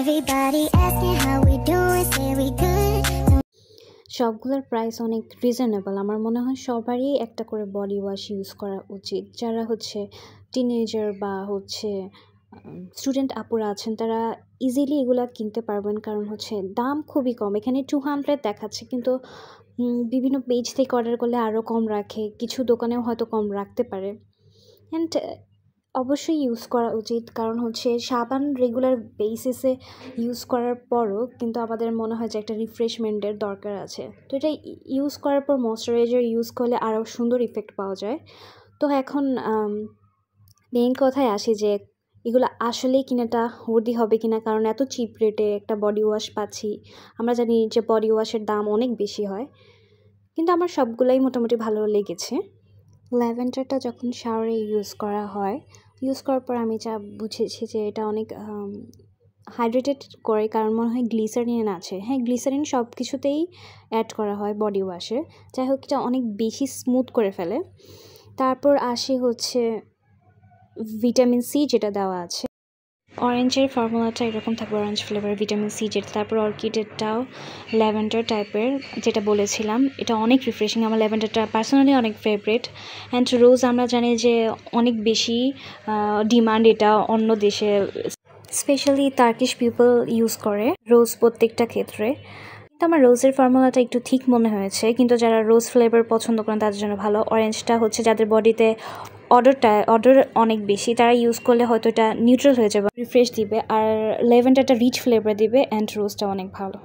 Everybody asking how we doing, say we good. সবগুলোর price অনেক reasonable. আমার মনে হয় সবারই একটা করে বডি ওয়াশ ইউজ করা উচিত। যারা হচ্ছে টিনেজার বা হচ্ছে স্টুডেন্ট আপুরা আছেন, তারা ইজিলি এগুলা কিনতে পারবেন, কারণ হচ্ছে দাম খুবই কম। এখানে 200 দেখাচ্ছে, কিন্তু বিভিন্ন পেজ থেকে অর্ডার করলে আরও কম রাখে, কিছু দোকানেও হয়তো কম রাখতে পারে। অ্যান্ড অবশ্যই ইউজ করা উচিত, কারণ হচ্ছে সাবান রেগুলার বেসিসে ইউজ করার পরও কিন্তু আমাদের মনে হয় যে একটা রিফ্রেশমেন্টের দরকার আছে। তো এটা ইউজ করার পর ময়শ্চারাইজার ইউজ করলে আরও সুন্দর ইফেক্ট পাওয়া যায়। তো এখন মেইন কথায় আসি যে এগুলো আসলেই কিনাটা ওর্দি হবে কিনা, কারণ এত চিপ রেটে একটা বডি ওয়াশ পাচ্ছি। আমরা জানি যে বডি ওয়াশের দাম অনেক বেশি হয়, কিন্তু আমার সবগুলাই মোটামুটি ভালো লেগেছে। ল্যাভেন্ডারটা যখন শাওয়ারে ইউজ করা হয়, ইউজ করার পর আমি যা বুঝেছি যে এটা অনেক হাইড্রেটেড করে, কারণ মনে হয় গ্লিসারিন আছে। হ্যাঁ, গ্লিসারিন সব কিছুতেই অ্যাড করা হয় বডি ওয়াশে। যাই হোক, এটা অনেক বেশি স্মুথ করে ফেলে। তারপর আসি হচ্ছে ভিটামিন সি যেটা দেওয়া আছে। অরেঞ্জের ফর্মুলাটা এরকম থাকবে, অরেঞ্জ ফ্লেভার ভিটামিন সি যেটা। তারপর অর্কিডেরটাও ল্যাভেন্ডার টাইপের, যেটা বলেছিলাম, এটা অনেক রিফ্রেশিং। আমার ল্যাভেন্ডারটা পার্সোনালি অনেক ফেভারিট। অ্যান্ড রোজ আমরা জানি যে অনেক বেশি ডিমান্ড এটা অন্য দেশে, স্পেশালি টার্কিশ পিপল ইউজ করে রোজ প্রত্যেকটা ক্ষেত্রে। কিন্তু আমার রোজের ফর্মুলাটা একটু ঠিক মনে হয়েছে, কিন্তু যারা রোজ ফ্লেভার পছন্দ করেন তাদের জন্য ভালো। অরেঞ্জটা হচ্ছে যাদের বডিতে অর্ডার অনেক বেশি, তারা ইউজ করলে হয়তো এটা নিউট্রাল হয়ে যাবে, রিফ্রেশ দিবে। আর ল্যাভেন্ডারটা রিচ ফ্লেভার দিবে, অ্যান্ড রোজটা অনেক ভালো।